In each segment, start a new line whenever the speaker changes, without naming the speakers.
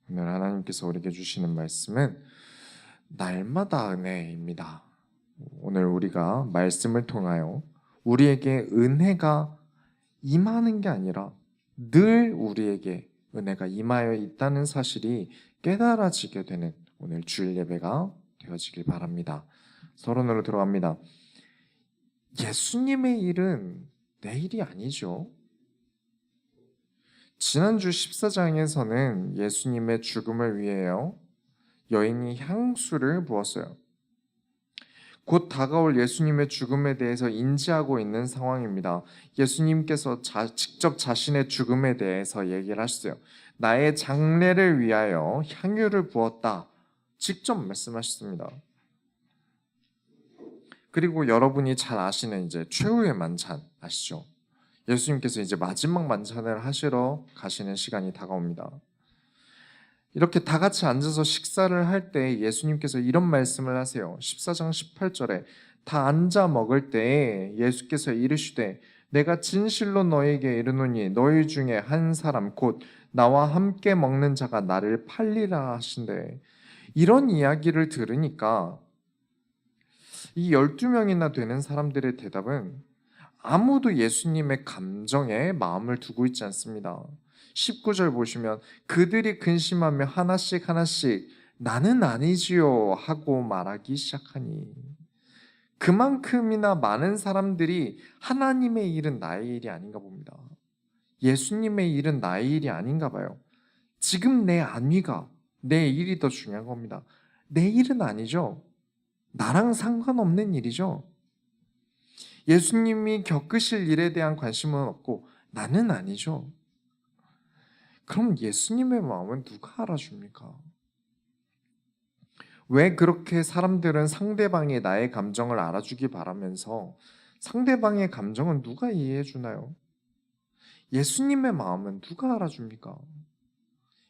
오늘 하나님께서 우리에게 주시는 말씀은 날마다 은혜입니다. 오늘 우리가 말씀을 통하여 우리에게 은혜가 임하는 게 아니라 늘 우리에게 은혜가 임하여 있다는 사실이 깨달아지게 되는 오늘 주일 예배가 되어지길 바랍니다. 서론으로 들어갑니다. 예수님의 일은 내 일이 아니죠. 지난주 14장에서는 예수님의 죽음을 위하여 여인이 향수를 부었어요. 곧 다가올 예수님의 죽음에 대해서 인지하고 있는 상황입니다. 예수님께서 직접 자신의 죽음에 대해서 얘기를 하셨어요. 나의 장례를 위하여 향유를 부었다. 직접 말씀하셨습니다. 그리고 여러분이 잘 아시는 이제 최후의 만찬 아시죠? 예수님께서 이제 마지막 만찬을 하시러 가시는 시간이 다가옵니다. 이렇게 다 같이 앉아서 식사를 할 때 예수님께서 이런 말씀을 하세요. 14장 18절에 다 앉아 먹을 때에 예수께서 이르시되 내가 진실로 너에게 이르노니 너희 중에 한 사람 곧 나와 함께 먹는 자가 나를 팔리라 하신대. 이런 이야기를 들으니까 이 12명이나 되는 사람들의 대답은 아무도 예수님의 감정에 마음을 두고 있지 않습니다. 19절 보시면 그들이 근심하며 하나씩 나는 아니지요 하고 말하기 시작하니 그만큼이나 많은 사람들이 하나님의 일은 나의 일이 아닌가 봅니다. 예수님의 일은 나의 일이 아닌가 봐요. 지금 내 안위가 내 일이 더 중요한 겁니다. 내 일은 아니죠. 나랑 상관없는 일이죠. 예수님이 겪으실 일에 대한 관심은 없고 나는 아니죠. 그럼 예수님의 마음은 누가 알아줍니까? 왜 그렇게 사람들은 상대방이 나의 감정을 알아주기 바라면서 상대방의 감정은 누가 이해해 주나요? 예수님의 마음은 누가 알아줍니까?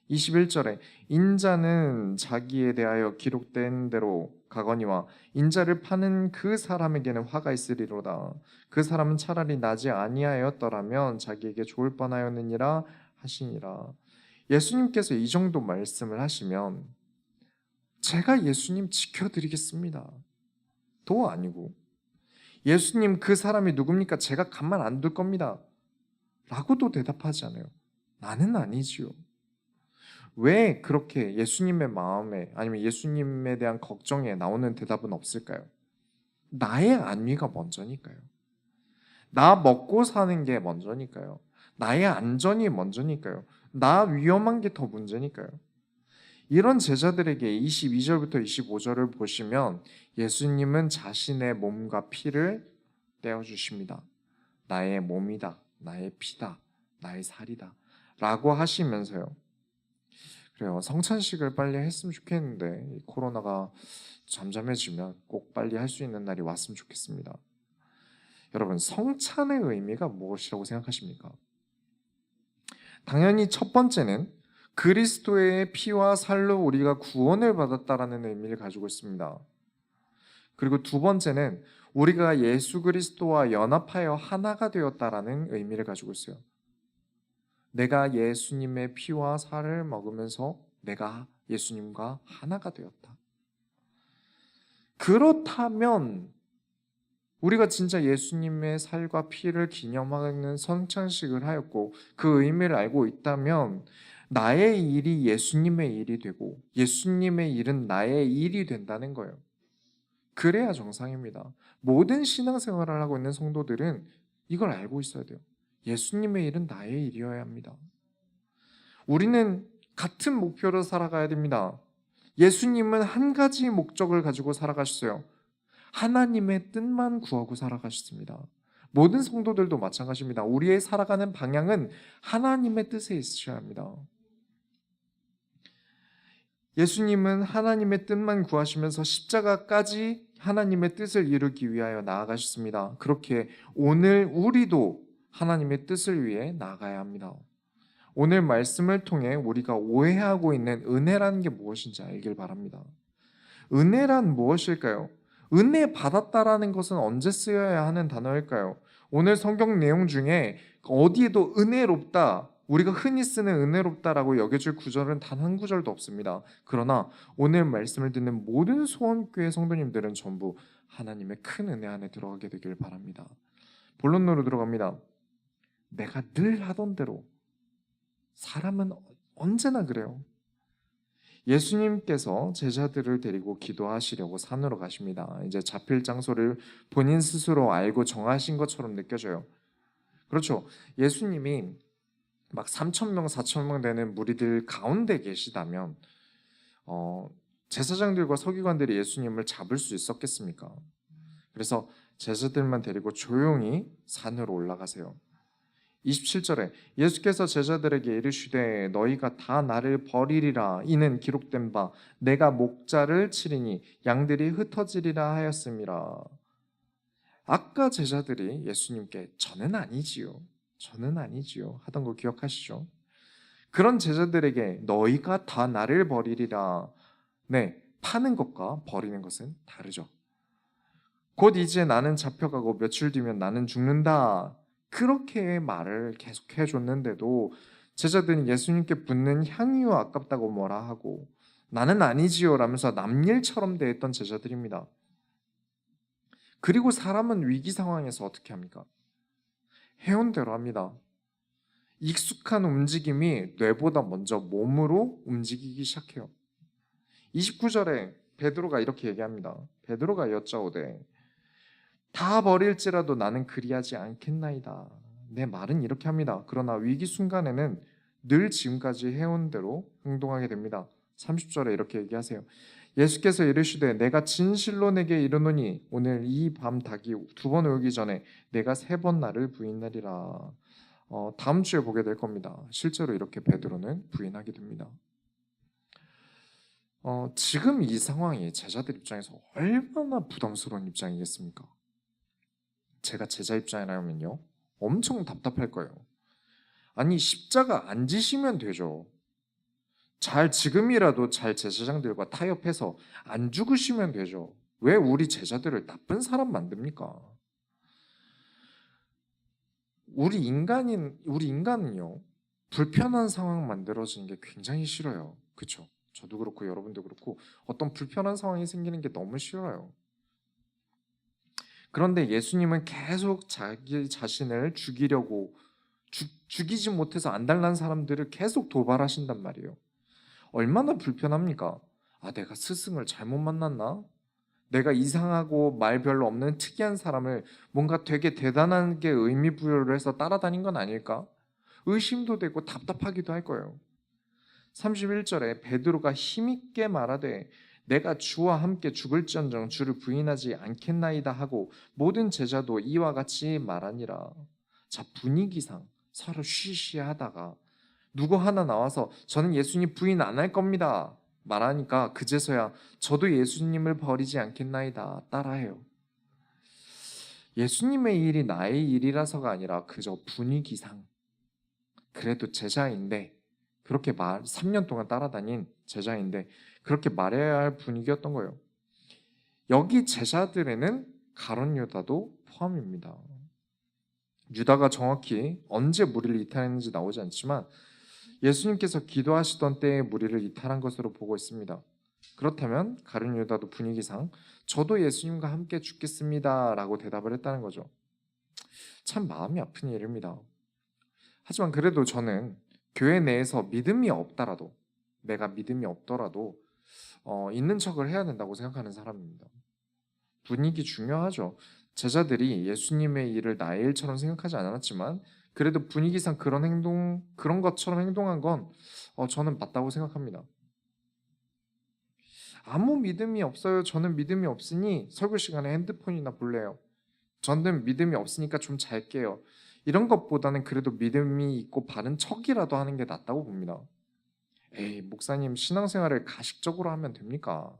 21절에 인자는 자기에 대하여 기록된 대로 가거니와 인자를 파는 그 사람에게는 화가 있으리로다. 그 사람은 차라리 나지 아니하였더라면 자기에게 좋을 뻔하였느니라 하시니라. 예수님께서 이 정도 말씀을 하시면 제가 예수님 지켜드리겠습니다. 도 아니고 예수님 그 사람이 누굽니까? 제가 가만 안 둘 겁니다. 라고도 대답하지 않아요. 나는 아니지요. 왜 그렇게 예수님의 마음에 아니면 예수님에 대한 걱정에 나오는 대답은 없을까요? 나의 안위가 먼저니까요. 나 먹고 사는 게 먼저니까요. 나의 안전이 먼저니까요. 나 위험한 게 더 문제니까요. 이런 제자들에게 22절부터 25절을 보시면 예수님은 자신의 몸과 피를 떼어주십니다. 나의 몸이다, 나의 피다, 나의 살이다 라고 하시면서요. 그래요. 성찬식을 빨리 했으면 좋겠는데 이 코로나가 잠잠해지면 꼭 빨리 할 수 있는 날이 왔으면 좋겠습니다. 여러분, 성찬의 의미가 무엇이라고 생각하십니까? 당연히 첫 번째는 그리스도의 피와 살로 우리가 구원을 받았다라는 의미를 가지고 있습니다. 그리고 두 번째는 우리가 예수 그리스도와 연합하여 하나가 되었다라는 의미를 가지고 있어요. 내가 예수님의 피와 살을 먹으면서 내가 예수님과 하나가 되었다. 그렇다면 우리가 진짜 예수님의 살과 피를 기념하는 성찬식을 하였고 그 의미를 알고 있다면 나의 일이 예수님의 일이 되고 예수님의 일은 나의 일이 된다는 거예요. 그래야 정상입니다. 모든 신앙생활을 하고 있는 성도들은 이걸 알고 있어야 돼요. 예수님의 일은 나의 일이어야 합니다. 우리는 같은 목표로 살아가야 됩니다. 예수님은 한 가지 목적을 가지고 살아가셨어요. 하나님의 뜻만 구하고 살아가셨습니다. 모든 성도들도 마찬가지입니다. 우리의 살아가는 방향은 하나님의 뜻에 있으셔야 합니다. 예수님은 하나님의 뜻만 구하시면서 십자가까지 하나님의 뜻을 이루기 위하여 나아가셨습니다. 그렇게 오늘 우리도 하나님의 뜻을 위해 나아가야 합니다. 오늘 말씀을 통해 우리가 오해하고 있는 은혜라는 게 무엇인지 알길 바랍니다. 은혜란 무엇일까요? 은혜 받았다라는 것은 언제 쓰여야 하는 단어일까요? 오늘 성경 내용 중에 어디에도 은혜롭다, 우리가 흔히 쓰는 은혜롭다라고 여겨질 구절은 단 한 구절도 없습니다. 그러나 오늘 말씀을 듣는 모든 소원교회 성도님들은 전부 하나님의 큰 은혜 안에 들어가게 되길 바랍니다. 본론으로 들어갑니다. 내가 늘 하던 대로, 사람은 언제나 그래요. 예수님께서 제자들을 데리고 기도하시려고 산으로 가십니다. 이제 잡힐 장소를 본인 스스로 알고 정하신 것처럼 느껴져요. 그렇죠. 예수님이 막 3천 명, 4천 명 되는 무리들 가운데 계시다면 제사장들과 서기관들이 예수님을 잡을 수 있었겠습니까? 그래서 제자들만 데리고 조용히 산으로 올라가세요. 27절에 예수께서 제자들에게 이르시되 너희가 다 나를 버리리라 이는 기록된 바 내가 목자를 치리니 양들이 흩어지리라 하였음이라. 아까 제자들이 예수님께 저는 아니지요 하던 거 기억하시죠? 그런 제자들에게 너희가 다 나를 버리리라. 네, 파는 것과 버리는 것은 다르죠. 곧 이제 나는 잡혀가고 며칠 뒤면 나는 죽는다. 그렇게 말을 계속해 줬는데도 제자들은 예수님께 붓는 향유가 아깝다고 뭐라 하고 나는 아니지요 라면서 남일처럼 대했던 제자들입니다. 그리고 사람은 위기 상황에서 어떻게 합니까? 해온 대로 합니다. 익숙한 움직임이 뇌보다 먼저 몸으로 움직이기 시작해요. 29절에 베드로가 이렇게 얘기합니다. 베드로가 여짜오되 다 버릴지라도 나는 그리하지 않겠나이다. 내 말은 이렇게 합니다. 그러나 위기 순간에는 늘 지금까지 해온 대로 행동하게 됩니다. 30절에 이렇게 얘기하세요. 예수께서 이르시되 내가 진실로 내게 이르노니 오늘 이 밤 닭이 두 번 울기 전에 내가 세 번 나를 부인하리라. 다음 주에 보게 될 겁니다. 실제로 이렇게 베드로는 부인하게 됩니다. 지금 이 상황이 제자들 입장에서 얼마나 부담스러운 입장이겠습니까? 제가 제자 입장이라면요 엄청 답답할 거예요. 아니 십자가 안 지시면 되죠. 지금이라도 잘 제사장들과 타협해서 안 죽으시면 되죠. 왜 우리 제자들을 나쁜 사람 만듭니까? 우리 인간은요 불편한 상황 만들어지는 게 굉장히 싫어요. 그렇죠? 저도 그렇고 여러분도 그렇고 어떤 불편한 상황이 생기는 게 너무 싫어요. 그런데 예수님은 계속 자기 자신을 죽이려고 죽이지 못해서 안달난 사람들을 계속 도발하신단 말이에요. 얼마나 불편합니까? 내가 스승을 잘못 만났나? 내가 이상하고 말 별로 없는 특이한 사람을 뭔가 되게 대단하게 의미 부여를 해서 따라다닌 건 아닐까? 의심도 되고 답답하기도 할 거예요. 31절에 베드로가 힘있게 말하되 내가 주와 함께 죽을지언정 주를 부인하지 않겠나이다 하고 모든 제자도 이와 같이 말하니라. 자, 분위기상 서로 쉬쉬하다가 누구 하나 나와서 저는 예수님 부인 안 할 겁니다 말하니까 그제서야 저도 예수님을 버리지 않겠나이다 따라해요. 예수님의 일이 나의 일이라서가 아니라 그저 분위기상 그래도 제자인데 그렇게 3년 동안 따라다닌 제자인데 그렇게 말해야 할 분위기였던 거예요. 여기 제자들에는 가룟 유다도 포함입니다. 유다가 정확히 언제 무리를 이탈했는지 나오지 않지만 예수님께서 기도하시던 때에 무리를 이탈한 것으로 보고 있습니다. 그렇다면 가룟 유다도 분위기상 저도 예수님과 함께 죽겠습니다 라고 대답을 했다는 거죠. 참 마음이 아픈 일입니다. 하지만 그래도 저는 교회 내에서 믿음이 없더라도 내가 믿음이 없더라도 있는 척을 해야 된다고 생각하는 사람입니다. 분위기 중요하죠. 제자들이 예수님의 일을 나의 일처럼 생각하지 않았지만 그래도 분위기상 그런 것처럼 행동한 건 저는 맞다고 생각합니다. 아무 믿음이 없어요. 저는 믿음이 없으니 설교 시간에 핸드폰이나 볼래요. 저는 믿음이 없으니까 좀 잘게요. 이런 것보다는 그래도 믿음이 있고 바른 척이라도 하는 게 낫다고 봅니다. 에이, 목사님 신앙생활을 가식적으로 하면 됩니까?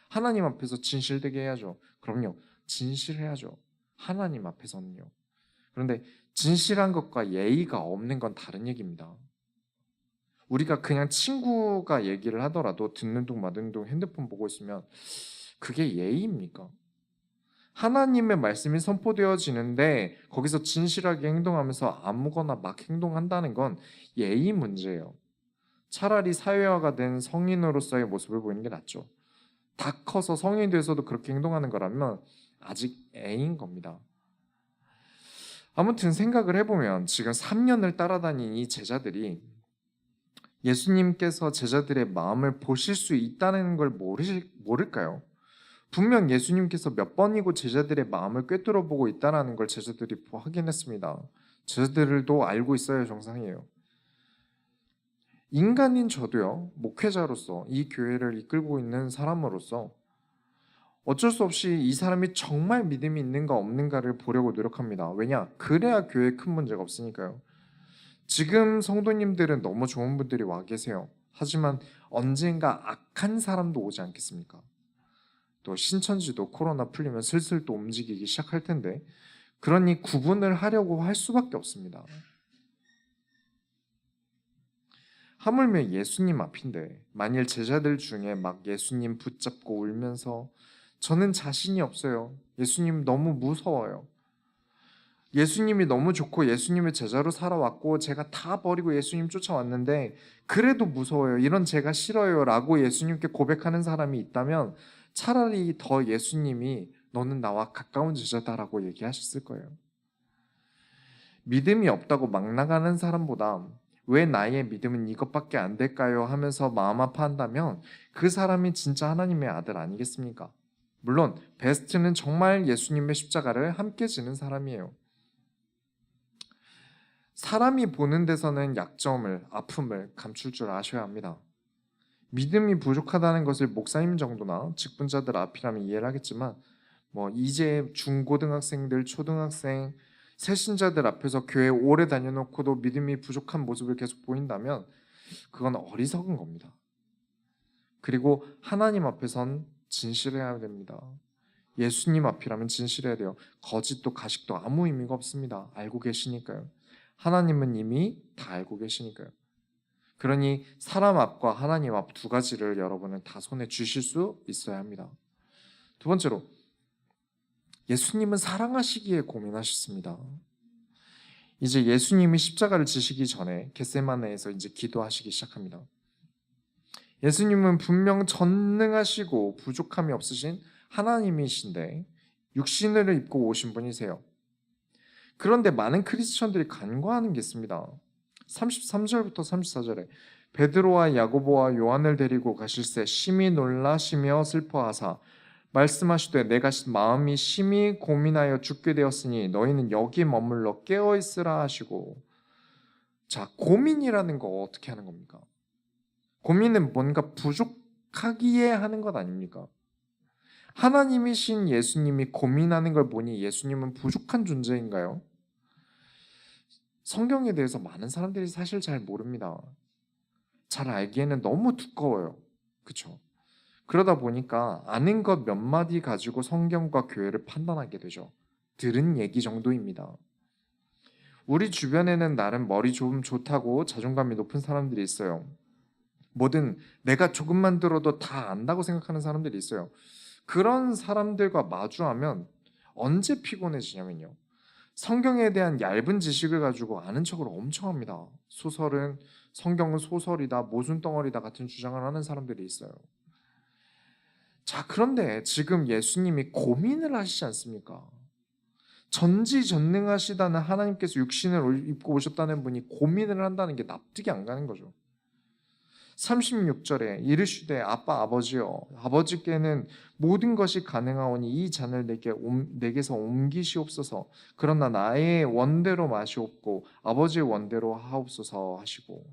하나님 앞에서 진실되게 해야죠. 그럼요. 진실해야죠. 하나님 앞에서는요. 그런데 진실한 것과 예의가 없는 건 다른 얘기입니다. 우리가 그냥 친구가 얘기를 하더라도 듣는 둥 마는 둥 핸드폰 보고 있으면 그게 예의입니까? 하나님의 말씀이 선포되어지는데 거기서 진실하게 행동하면서 아무거나 막 행동한다는 건 예의 문제예요. 차라리 사회화가 된 성인으로서의 모습을 보이는 게 낫죠. 다 커서 성인이 돼서도 그렇게 행동하는 거라면 아직 애인 겁니다. 아무튼 생각을 해보면 지금 3년을 따라다닌 이 제자들이 예수님께서 제자들의 마음을 보실 수 있다는 걸 모를까요? 분명 예수님께서 몇 번이고 제자들의 마음을 꿰뚫어 보고 있다는 걸 제자들이 확인했습니다. 제자들도 알고 있어야 정상이에요. 인간인 저도요, 목회자로서 이 교회를 이끌고 있는 사람으로서 어쩔 수 없이 이 사람이 정말 믿음이 있는가 없는가를 보려고 노력합니다. 왜냐? 그래야 교회에 큰 문제가 없으니까요. 지금 성도님들은 너무 좋은 분들이 와 계세요. 하지만 언젠가 악한 사람도 오지 않겠습니까? 또 신천지도 코로나 풀리면 슬슬 또 움직이기 시작할 텐데, 그러니 구분을 하려고 할 수밖에 없습니다. 하물며 예수님 앞인데 만일 제자들 중에 막 예수님 붙잡고 울면서 저는 자신이 없어요. 예수님 너무 무서워요. 예수님이 너무 좋고 예수님의 제자로 살아왔고 제가 다 버리고 예수님 쫓아왔는데 그래도 무서워요. 이런 제가 싫어요 라고 예수님께 고백하는 사람이 있다면 차라리 더 예수님이 너는 나와 가까운 제자다라고 얘기하셨을 거예요. 믿음이 없다고 막 나가는 사람보다 왜 나의 믿음은 이것밖에 안 될까요? 하면서 마음 아파한다면 그 사람이 진짜 하나님의 아들 아니겠습니까? 물론 베스트는 정말 예수님의 십자가를 함께 지는 사람이에요. 사람이 보는 데서는 약점을, 아픔을 감출 줄 아셔야 합니다. 믿음이 부족하다는 것을 목사님 정도나 직분자들 앞이라면 이해를 하겠지만 이제 중고등학생들, 초등학생, 새신자들 앞에서 교회 오래 다녀놓고도 믿음이 부족한 모습을 계속 보인다면 그건 어리석은 겁니다. 그리고 하나님 앞에선 진실해야 됩니다. 예수님 앞이라면 진실해야 돼요. 거짓도 가식도 아무 의미가 없습니다. 알고 계시니까요. 하나님은 이미 다 알고 계시니까요. 그러니 사람 앞과 하나님 앞 두 가지를 여러분은 다 손에 쥐실 수 있어야 합니다. 두 번째로 예수님은 사랑하시기에 고민하셨습니다. 이제 예수님이 십자가를 지시기 전에 겟세마네에서 이제 기도하시기 시작합니다. 예수님은 분명 전능하시고 부족함이 없으신 하나님이신데 육신을 입고 오신 분이세요. 그런데 많은 크리스천들이 간과하는 게 있습니다. 33절부터 34절에 베드로와 야고보와 요한을 데리고 가실새 심히 놀라시며 슬퍼하사 말씀하시되 내가 마음이 심히 고민하여 죽게 되었으니 너희는 여기 머물러 깨어 있으라 하시고. 자, 고민이라는 거 어떻게 하는 겁니까? 고민은 뭔가 부족하기에 하는 것 아닙니까? 하나님이신 예수님이 고민하는 걸 보니 예수님은 부족한 존재인가요? 성경에 대해서 많은 사람들이 사실 잘 모릅니다. 잘 알기에는 너무 두꺼워요. 그렇죠? 그러다 보니까 아는 것 몇 마디 가지고 성경과 교회를 판단하게 되죠. 들은 얘기 정도입니다. 우리 주변에는 나름 머리 좀 좋다고 자존감이 높은 사람들이 있어요. 뭐든 내가 조금만 들어도 다 안다고 생각하는 사람들이 있어요. 그런 사람들과 마주하면 언제 피곤해지냐면요. 성경에 대한 얇은 지식을 가지고 아는 척을 엄청 합니다. 성경은 소설이다, 모순덩어리다 같은 주장을 하는 사람들이 있어요. 자, 그런데 지금 예수님이 고민을 하시지 않습니까? 전지전능하시다는 하나님께서 육신을 입고 오셨다는 분이 고민을 한다는 게 납득이 안 가는 거죠. 36절에 이르시되 아빠 아버지여 아버지께는 모든 것이 가능하오니 이 잔을 내게서 옮기시옵소서. 그러나 나의 원대로 마시옵고 아버지의 원대로 하옵소서 하시고.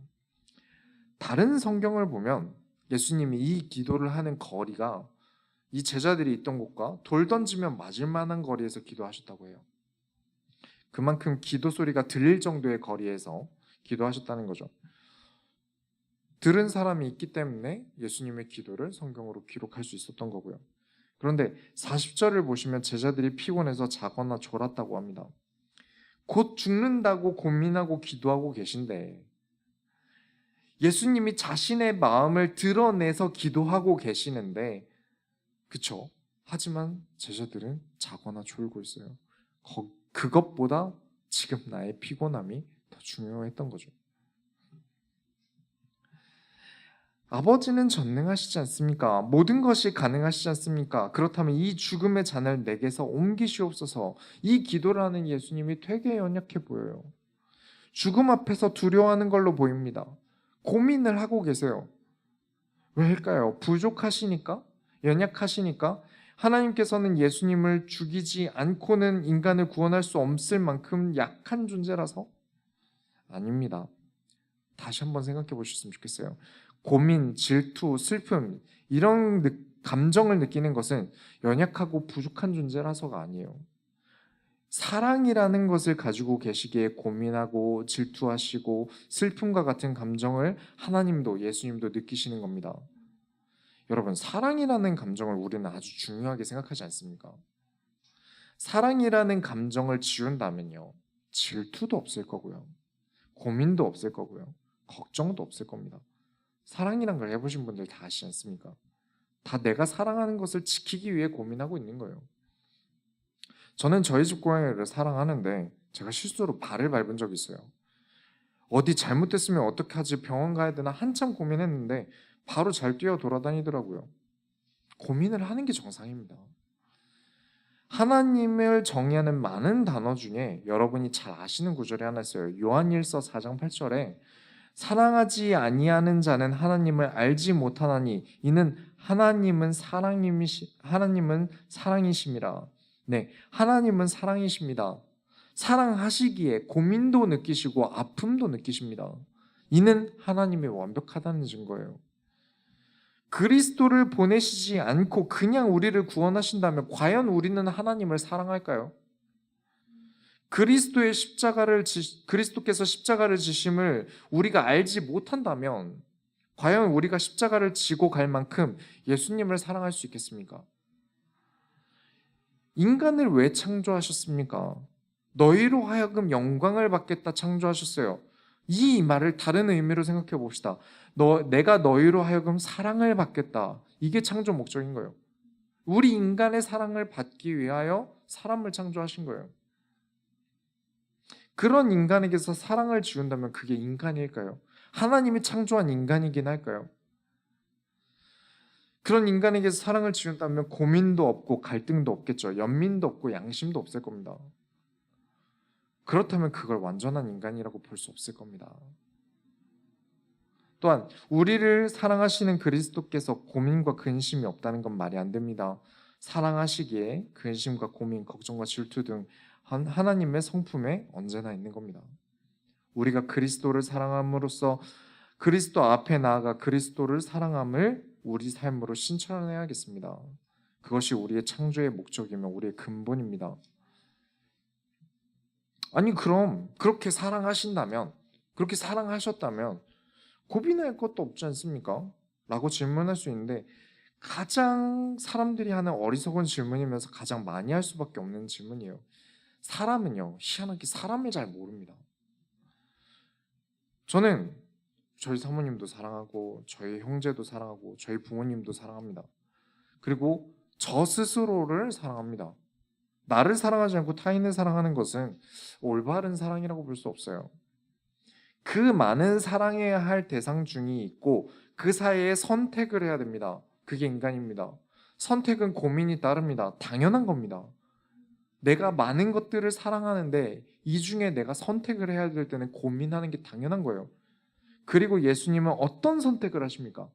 다른 성경을 보면 예수님이 이 기도를 하는 거리가 이 제자들이 있던 곳과 돌 던지면 맞을 만한 거리에서 기도하셨다고 해요. 그만큼 기도 소리가 들릴 정도의 거리에서 기도하셨다는 거죠. 들은 사람이 있기 때문에 예수님의 기도를 성경으로 기록할 수 있었던 거고요. 그런데 40절을 보시면 제자들이 피곤해서 자거나 졸았다고 합니다. 곧 죽는다고 고민하고 기도하고 계신데 예수님이 자신의 마음을 드러내서 기도하고 계시는데, 그쵸? 하지만 제자들은 자거나 졸고 있어요. 그것보다 지금 나의 피곤함이 더 중요했던 거죠. 아버지는 전능하시지 않습니까? 모든 것이 가능하시지 않습니까? 그렇다면 이 죽음의 잔을 내게서 옮기시옵소서. 이 기도를 하는 예수님이 되게 연약해 보여요. 죽음 앞에서 두려워하는 걸로 보입니다. 고민을 하고 계세요. 왜일까요? 부족하시니까? 연약하시니까? 하나님께서는 예수님을 죽이지 않고는 인간을 구원할 수 없을 만큼 약한 존재라서? 아닙니다. 다시 한번 생각해 보셨으면 좋겠어요. 고민, 질투, 슬픔 이런 감정을 느끼는 것은 연약하고 부족한 존재라서가 아니에요. 사랑이라는 것을 가지고 계시기에 고민하고 질투하시고 슬픔과 같은 감정을 하나님도 예수님도 느끼시는 겁니다. 여러분, 사랑이라는 감정을 우리는 아주 중요하게 생각하지 않습니까? 사랑이라는 감정을 지운다면요, 질투도 없을 거고요, 고민도 없을 거고요, 걱정도 없을 겁니다. 사랑이란 걸 해보신 분들 다 아시지 않습니까? 다 내가 사랑하는 것을 지키기 위해 고민하고 있는 거예요. 저는 저희 집 고양이를 사랑하는데 제가 실수로 발을 밟은 적이 있어요. 어디 잘못됐으면 어떻게 하지, 병원 가야 되나 한참 고민했는데 바로 잘 뛰어 돌아다니더라고요. 고민을 하는 게 정상입니다. 하나님을 정의하는 많은 단어 중에 여러분이 잘 아시는 구절이 하나 있어요. 요한일서 4장 8절에 사랑하지 아니하는 자는 하나님을 알지 못하나니 이는 하나님은 사랑이심이라. 네, 하나님은 사랑이십니다. 사랑하시기에 고민도 느끼시고 아픔도 느끼십니다. 이는 하나님이 완벽하다는 증거예요. 그리스도를 보내시지 않고 그냥 우리를 구원하신다면 과연 우리는 하나님을 사랑할까요? 그리스도께서 십자가를 지심을 우리가 알지 못한다면 과연 우리가 십자가를 지고 갈 만큼 예수님을 사랑할 수 있겠습니까? 인간을 왜 창조하셨습니까? 너희로 하여금 영광을 받겠다 창조하셨어요. 이 말을 다른 의미로 생각해 봅시다. 내가 너희로 하여금 사랑을 받겠다. 이게 창조 목적인 거예요. 우리 인간의 사랑을 받기 위하여 사람을 창조하신 거예요. 그런 인간에게서 사랑을 지운다면 그게 인간일까요? 하나님이 창조한 인간이긴 할까요? 그런 인간에게서 사랑을 지운다면 고민도 없고 갈등도 없겠죠. 연민도 없고 양심도 없을 겁니다. 그렇다면 그걸 완전한 인간이라고 볼 수 없을 겁니다. 또한 우리를 사랑하시는 그리스도께서 고민과 근심이 없다는 건 말이 안 됩니다. 사랑하시기에 근심과 고민, 걱정과 질투 등 하나님의 성품에 언제나 있는 겁니다. 우리가 그리스도를 사랑함으로써 그리스도 앞에 나아가 그리스도를 사랑함을 우리 삶으로 실천해야겠습니다. 그것이 우리의 창조의 목적이며 우리의 근본입니다. 아니 그럼 그렇게 사랑하신다면, 그렇게 사랑하셨다면 고민할 것도 없지 않습니까? 라고 질문할 수 있는데 가장 사람들이 하는 어리석은 질문이면서 가장 많이 할 수밖에 없는 질문이에요. 사람은요, 희한하게 사람을 잘 모릅니다. 저는 저희 사모님도 사랑하고 저희 형제도 사랑하고 저희 부모님도 사랑합니다. 그리고 저 스스로를 사랑합니다. 나를 사랑하지 않고 타인을 사랑하는 것은 올바른 사랑이라고 볼 수 없어요. 그 많은 사랑해야 할 대상 중이 있고 그 사이에 선택을 해야 됩니다. 그게 인간입니다. 선택은 고민이 따릅니다. 당연한 겁니다. 내가 많은 것들을 사랑하는데 이 중에 내가 선택을 해야 될 때는 고민하는 게 당연한 거예요. 그리고 예수님은 어떤 선택을 하십니까?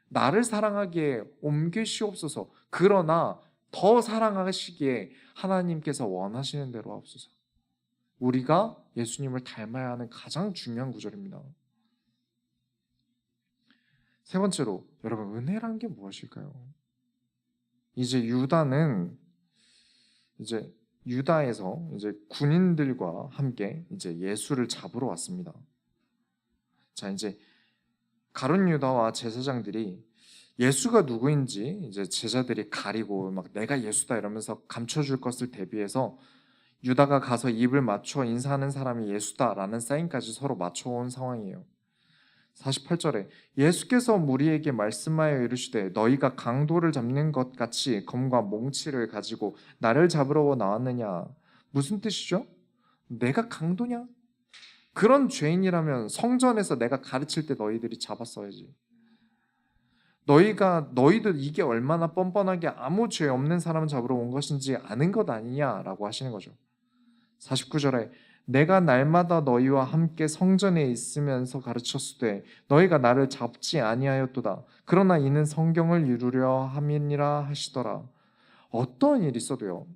나를 사랑하기에 옮기시옵소서. 그러나 더 사랑하시기에 하나님께서 원하시는 대로 하옵소서. 우리가 예수님을 닮아야 하는 가장 중요한 구절입니다. 세 번째로, 여러분, 은혜란 게 무엇일까요? 이제 유다에서 군인들과 함께 이제 예수를 잡으러 왔습니다. 자, 이제 가룟 유다와 제사장들이 예수가 누구인지 이제 제자들이 가리고 막 내가 예수다 이러면서 감춰줄 것을 대비해서 유다가 가서 입을 맞춰 인사하는 사람이 예수다라는 사인까지 서로 맞춰온 상황이에요. 48절에 예수께서 무리에게 말씀하여 이르시되 너희가 강도를 잡는 것 같이 검과 몽치를 가지고 나를 잡으러 나왔느냐. 무슨 뜻이죠? 내가 강도냐? 그런 죄인이라면 성전에서 내가 가르칠 때 너희들이 잡았어야지. 너희도 이게 얼마나 뻔뻔하게 아무 죄 없는 사람 잡으러 온 것인지 아는 것 아니냐라고 하시는 거죠. 49절에 내가 날마다 너희와 함께 성전에 있으면서 가르쳤으되 너희가 나를 잡지 아니하였도다. 그러나 이는 성경을 이루려 함이니라 하시더라. 어떤 일이 있어도요.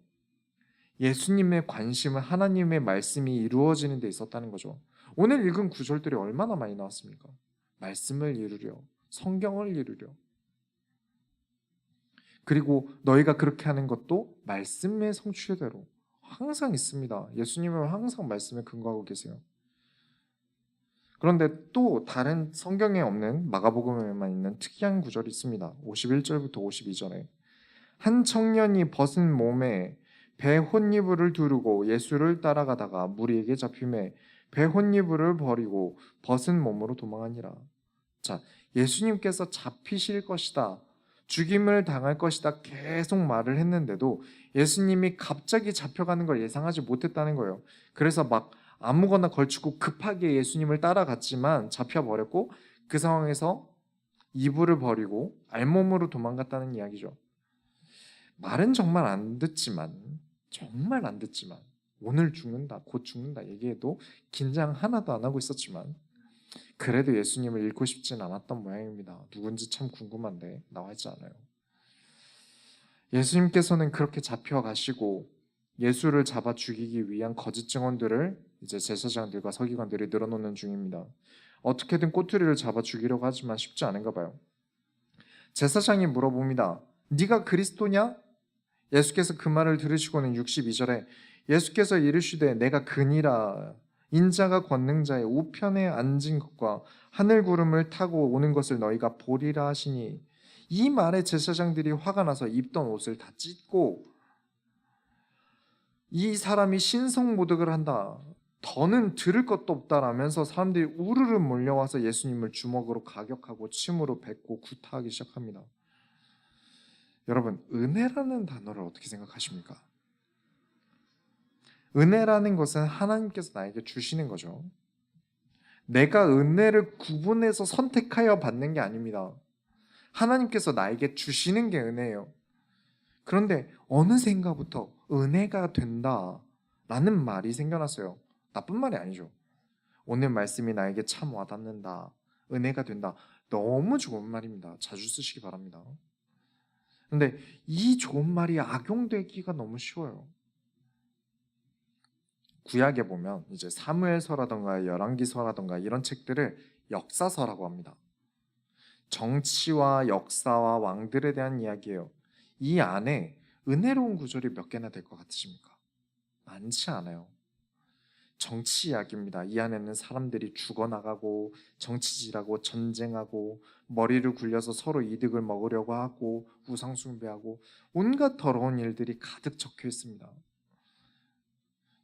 예수님의 관심은 하나님의 말씀이 이루어지는 데 있었다는 거죠. 오늘 읽은 구절들이 얼마나 많이 나왔습니까? 말씀을 이루려, 성경을 이루려. 그리고 너희가 그렇게 하는 것도 말씀의 성취대로 항상 있습니다. 예수님은 항상 말씀에 근거하고 계세요. 그런데 또 다른 성경에 없는 마가복음에만 있는 특이한 구절이 있습니다. 51절부터 52절에 한 청년이 벗은 몸에 배 혼이불을 두르고 예수를 따라가다가 무리에게 잡히매 배 혼이불을 버리고 벗은 몸으로 도망하니라. 자, 예수님께서 잡히실 것이다. 죽임을 당할 것이다. 계속 말을 했는데도 예수님이 갑자기 잡혀가는 걸 예상하지 못했다는 거예요. 그래서 막 아무거나 걸치고 급하게 예수님을 따라갔지만 잡혀버렸고 그 상황에서 이불을 버리고 알몸으로 도망갔다는 이야기죠. 말은 정말 안 듣지만 오늘 죽는다, 곧 죽는다 얘기해도 긴장 하나도 안 하고 있었지만 그래도 예수님을 잃고 싶진 않았던 모양입니다. 누군지 참 궁금한데 나와 있지 않아요. 예수님께서는 그렇게 잡혀가시고 예수를 잡아 죽이기 위한 거짓 증언들을 이제 제사장들과 서기관들이 늘어놓는 중입니다. 어떻게든 꼬투리를 잡아 죽이려고 하지만 쉽지 않은가 봐요. 제사장이 물어봅니다. 네가 그리스도냐? 예수께서 그 말을 들으시고는 62절에 예수께서 이르시되 내가 그니라. 인자가 권능자의 우편에 앉은 것과 하늘 구름을 타고 오는 것을 너희가 보리라 하시니 이 말에 제사장들이 화가 나서 입던 옷을 다 찢고 이 사람이 신성모독을 한다. 더는 들을 것도 없다라면서 사람들이 우르르 몰려와서 예수님을 주먹으로 가격하고 침으로 뱉고 구타하기 시작합니다. 여러분, 은혜라는 단어를 어떻게 생각하십니까? 은혜라는 것은 하나님께서 나에게 주시는 거죠. 내가 은혜를 구분해서 선택하여 받는 게 아닙니다. 하나님께서 나에게 주시는 게 은혜예요. 그런데 어느샌가부터 은혜가 된다라는 말이 생겨났어요. 나쁜 말이 아니죠. 오늘 말씀이 나에게 참 와닿는다. 은혜가 된다. 너무 좋은 말입니다. 자주 쓰시기 바랍니다. 그런데 이 좋은 말이 악용되기가 너무 쉬워요. 구약에 보면 이제 사무엘서라던가 열왕기서라던가 이런 책들을 역사서라고 합니다. 정치와 역사와 왕들에 대한 이야기예요. 이 안에 은혜로운 구절이 몇 개나 될 것 같으십니까? 많지 않아요. 정치 이야기입니다. 이 안에는 사람들이 죽어나가고 정치질하고 전쟁하고 머리를 굴려서 서로 이득을 먹으려고 하고 우상숭배하고 온갖 더러운 일들이 가득 적혀 있습니다.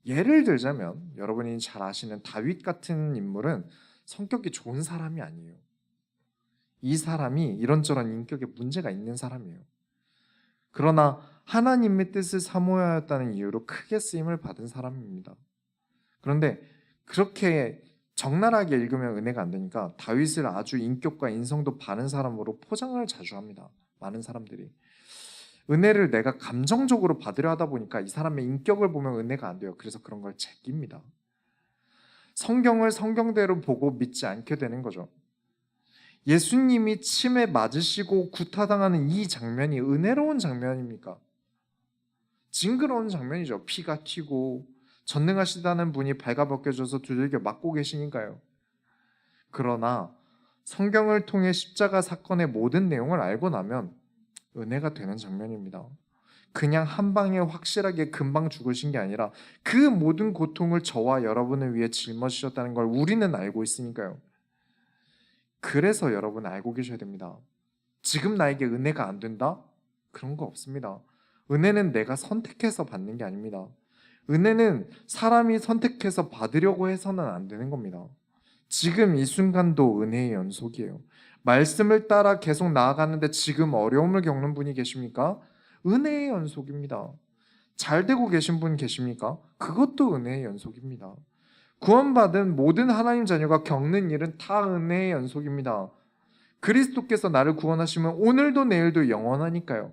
예를 들자면 여러분이 잘 아시는 다윗 같은 인물은 성격이 좋은 사람이 아니에요. 이 사람이 이런저런 인격에 문제가 있는 사람이에요. 그러나 하나님의 뜻을 사모하였다는 이유로 크게 쓰임을 받은 사람입니다. 그런데 그렇게 적나라하게 읽으면 은혜가 안 되니까 다윗을 아주 인격과 인성도 바른 사람으로 포장을 자주 합니다. 많은 사람들이. 은혜를 내가 감정적으로 받으려 하다 보니까 이 사람의 인격을 보면 은혜가 안 돼요. 그래서 그런 걸 제낍니다. 성경을 성경대로 보고 믿지 않게 되는 거죠. 예수님이 침에 맞으시고 구타당하는 이 장면이 은혜로운 장면입니까? 징그러운 장면이죠. 피가 튀고 전능하시다는 분이 발가벗겨져서 두들겨 맞고 계시니까요. 그러나 성경을 통해 십자가 사건의 모든 내용을 알고 나면 은혜가 되는 장면입니다. 그냥 한 방에 확실하게 금방 죽으신 게 아니라 그 모든 고통을 저와 여러분을 위해 짊어지셨다는 걸 우리는 알고 있으니까요. 그래서 여러분 알고 계셔야 됩니다. 지금 나에게 은혜가 안 된다? 그런 거 없습니다. 은혜는 내가 선택해서 받는 게 아닙니다. 은혜는 사람이 선택해서 받으려고 해서는 안 되는 겁니다. 지금 이 순간도 은혜의 연속이에요. 말씀을 따라 계속 나아가는데 지금 어려움을 겪는 분이 계십니까? 은혜의 연속입니다. 잘 되고 계신 분 계십니까? 그것도 은혜의 연속입니다. 구원받은 모든 하나님 자녀가 겪는 일은 다 은혜의 연속입니다. 그리스도께서 나를 구원하시면 오늘도 내일도 영원하니까요.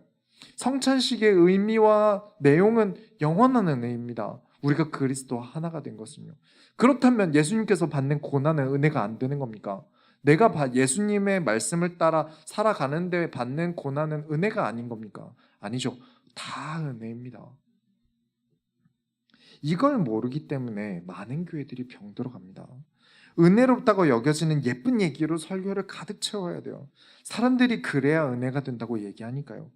성찬식의 의미와 내용은 영원한 은혜입니다. 우리가 그리스도와 하나가 된 것은요. 그렇다면 예수님께서 받는 고난은 은혜가 안 되는 겁니까? 내가 예수님의 말씀을 따라 살아가는데 받는 고난은 은혜가 아닌 겁니까? 아니죠. 다 은혜입니다. 이걸 모르기 때문에 많은 교회들이 병들어갑니다. 은혜롭다고 여겨지는 예쁜 얘기로 설교를 가득 채워야 돼요. 사람들이 그래야 은혜가 된다고 얘기하니까요.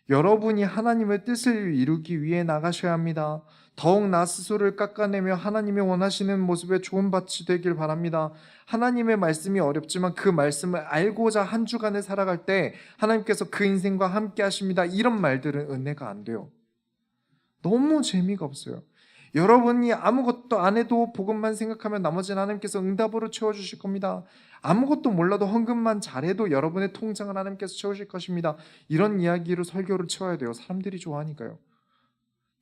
여러분이 하나님의 뜻을 이루기 위해 나가셔야 합니다. 더욱 나 스스로를 깎아내며 하나님이 원하시는 모습에 좋은 밭이 되길 바랍니다. 하나님의 말씀이 어렵지만 그 말씀을 알고자 한 주간을 살아갈 때 하나님께서 그 인생과 함께 하십니다. 이런 말들은 은혜가 안 돼요. 너무 재미가 없어요. 여러분이 아무것도 안 해도 복음만 생각하면 나머지는 하나님께서 응답으로 채워주실 겁니다. 아무것도 몰라도 헌금만 잘해도 여러분의 통장을 하나님께서 채우실 것입니다. 이런 이야기로 설교를 채워야 돼요. 사람들이 좋아하니까요.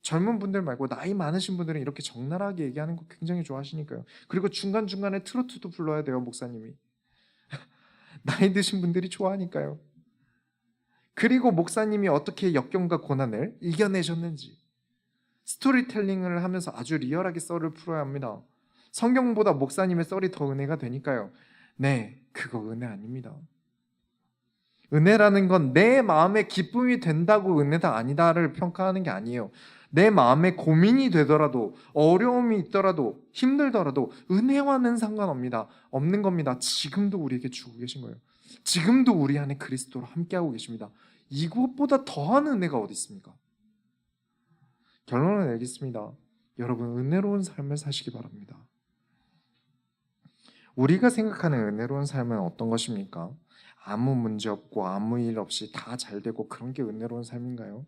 젊은 분들 말고 나이 많으신 분들은 이렇게 적나라하게 얘기하는 거 굉장히 좋아하시니까요. 그리고 중간중간에 트로트도 불러야 돼요. 목사님이. 나이 드신 분들이 좋아하니까요. 그리고 목사님이 어떻게 역경과 고난을 이겨내셨는지 스토리텔링을 하면서 아주 리얼하게 썰을 풀어야 합니다. 성경보다 목사님의 썰이 더 은혜가 되니까요. 네, 그거 은혜 아닙니다. 은혜라는 건 내 마음에 기쁨이 된다고 은혜다 아니다를 평가하는 게 아니에요. 내 마음에 고민이 되더라도 어려움이 있더라도 힘들더라도 은혜와는 없는 겁니다. 지금도 우리에게 주고 계신 거예요. 지금도 우리 안에 그리스도로 함께하고 계십니다. 이것보다 더한 은혜가 어디 있습니까? 결론을 내겠습니다. 여러분, 은혜로운 삶을 사시기 바랍니다. 우리가 생각하는 은혜로운 삶은 어떤 것입니까? 아무 문제 없고 아무 일 없이 다 잘 되고 그런 게 은혜로운 삶인가요?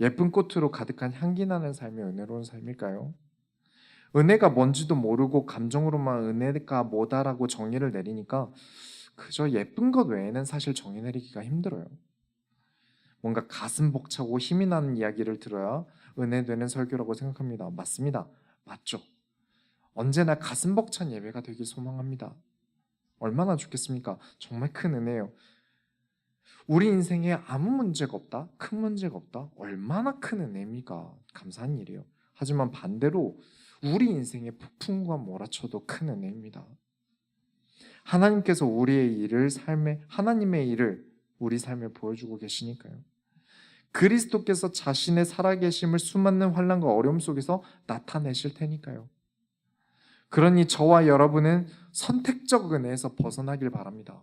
예쁜 꽃으로 가득한 향기 나는 삶이 은혜로운 삶일까요? 은혜가 뭔지도 모르고 감정으로만 은혜가 뭐다라고 정의를 내리니까 그저 예쁜 것 외에는 사실 정의 내리기가 힘들어요. 뭔가 가슴 벅차고 힘이 나는 이야기를 들어야 은혜되는 설교라고 생각합니다. 맞습니다. 맞죠. 언제나 가슴 벅찬 예배가 되길 소망합니다. 얼마나 좋겠습니까? 정말 큰 은혜예요. 우리 인생에 아무 문제가 없다? 큰 문제가 없다? 얼마나 큰 은혜입니까? 감사한 일이에요. 하지만 반대로 우리 인생에 폭풍과 몰아쳐도 큰 은혜입니다. 하나님께서 하나님의 일을 우리 삶에 보여주고 계시니까요. 그리스도께서 자신의 살아계심을 수많은 환난과 어려움 속에서 나타내실 테니까요. 그러니 저와 여러분은 선택적 은혜에서 벗어나길 바랍니다.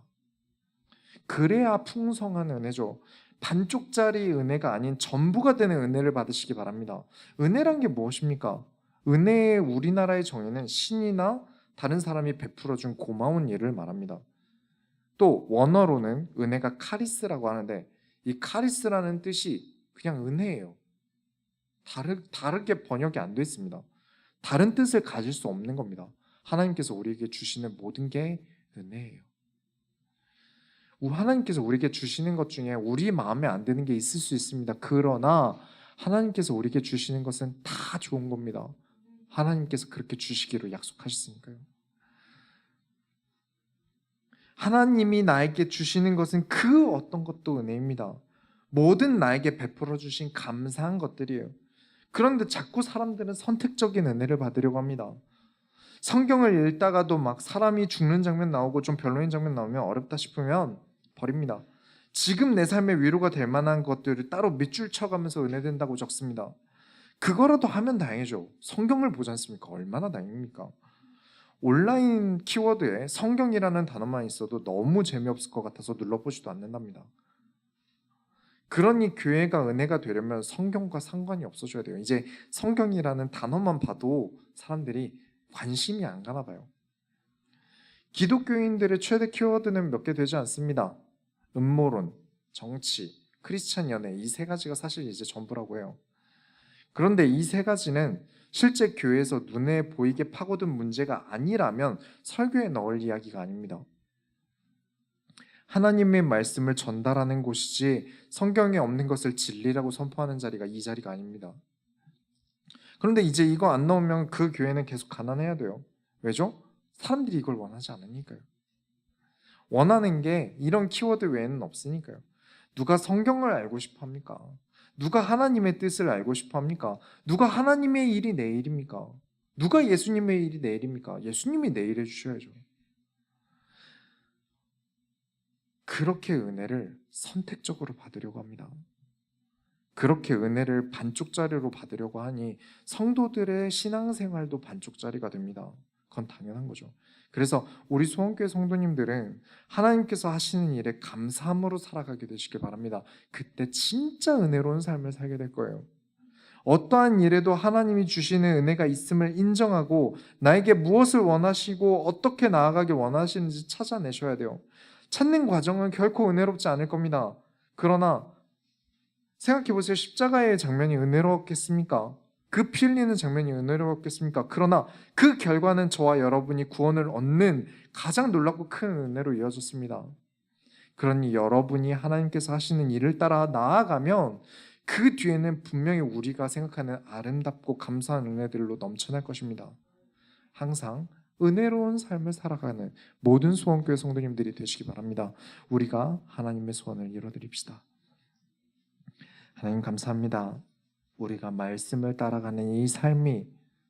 그래야 풍성한 은혜죠. 반쪽짜리 은혜가 아닌 전부가 되는 은혜를 받으시기 바랍니다. 은혜란 게 무엇입니까? 은혜의 우리나라의 정의는 신이나 다른 사람이 베풀어준 고마운 일을 말합니다. 또 원어로는 은혜가 카리스라고 하는데 이 카리스라는 뜻이 그냥 은혜예요. 다르게 번역이 안 돼 있습니다. 다른 뜻을 가질 수 없는 겁니다. 하나님께서 우리에게 주시는 모든 게 은혜예요. 하나님께서 우리에게 주시는 것 중에 우리 마음에 안 드는 게 있을 수 있습니다. 그러나 하나님께서 우리에게 주시는 것은 다 좋은 겁니다. 하나님께서 그렇게 주시기로 약속하셨으니까요. 하나님이 나에게 주시는 것은 그 어떤 것도 은혜입니다. 모든 나에게 베풀어 주신 감사한 것들이에요. 그런데 자꾸 사람들은 선택적인 은혜를 받으려고 합니다. 성경을 읽다가도 막 사람이 죽는 장면 나오고 좀 별로인 장면 나오면 어렵다 싶으면 버립니다. 지금 내 삶에 위로가 될 만한 것들을 따로 밑줄 쳐가면서 은혜된다고 적습니다. 그거라도 하면 다행이죠. 성경을 보지 않습니까? 얼마나 다행입니까? 온라인 키워드에 성경이라는 단어만 있어도 너무 재미없을 것 같아서 눌러보지도 않는답니다. 그러니 교회가 은혜가 되려면 성경과 상관이 없어져야 돼요. 이제 성경이라는 단어만 봐도 사람들이 관심이 안 가나 봐요. 기독교인들의 최대 키워드는 몇 개 되지 않습니다. 음모론, 정치, 크리스찬 연애 이 세 가지가 사실 이제 전부라고 해요. 그런데 이 세 가지는 실제 교회에서 눈에 보이게 파고든 문제가 아니라면 설교에 넣을 이야기가 아닙니다. 하나님의 말씀을 전달하는 곳이지 성경에 없는 것을 진리라고 선포하는 자리가 이 자리가 아닙니다. 그런데 이제 이거 안 나오면 그 교회는 계속 가난해야 돼요. 왜죠? 사람들이 이걸 원하지 않으니까요. 원하는 게 이런 키워드 외에는 없으니까요. 누가 성경을 알고 싶어 합니까? 누가 하나님의 뜻을 알고 싶어 합니까? 누가 하나님의 일이 내 일입니까? 누가 예수님의 일이 내 일입니까? 예수님이 내 일 해주셔야죠. 그렇게 은혜를 선택적으로 받으려고 합니다. 그렇게 은혜를 반쪽짜리로 받으려고 하니 성도들의 신앙생활도 반쪽짜리가 됩니다. 그건 당연한 거죠. 그래서 우리 소원교회 성도님들은 하나님께서 하시는 일에 감사함으로 살아가게 되시길 바랍니다. 그때 진짜 은혜로운 삶을 살게 될 거예요. 어떠한 일에도 하나님이 주시는 은혜가 있음을 인정하고 나에게 무엇을 원하시고 어떻게 나아가길 원하시는지 찾아내셔야 돼요. 찾는 과정은 결코 은혜롭지 않을 겁니다. 그러나 생각해 보세요. 십자가의 장면이 은혜로웠겠습니까? 그 피 흘리는 장면이 은혜로웠겠습니까? 그러나 그 결과는 저와 여러분이 구원을 얻는 가장 놀랍고 큰 은혜로 이어졌습니다. 그러니 여러분이 하나님께서 하시는 일을 따라 나아가면 그 뒤에는 분명히 우리가 생각하는 아름답고 감사한 은혜들로 넘쳐날 것입니다. 항상 은혜로운 삶을 살아가는 모든 소원교회 성도님들이 되시기 바랍니다. 우리가 하나님의 소원을 이뤄드립시다. 하나님 감사합니다. 우리가 말씀을 따라가는 이 삶이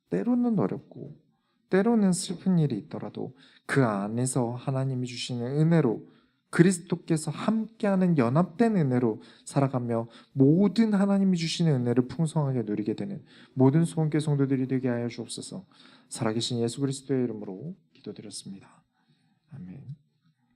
때로는 어렵고 때로는 슬픈 일이 있더라도 그 안에서 하나님이 주시는 은혜로 그리스도께서 함께하는 연합된 은혜로 살아가며 모든 하나님이 주시는 은혜를 풍성하게 누리게 되는 모든 소원교회 성도들이 되게 하여 주옵소서. 살아계신 예수 그리스도의 이름으로 기도드렸습니다. 아멘.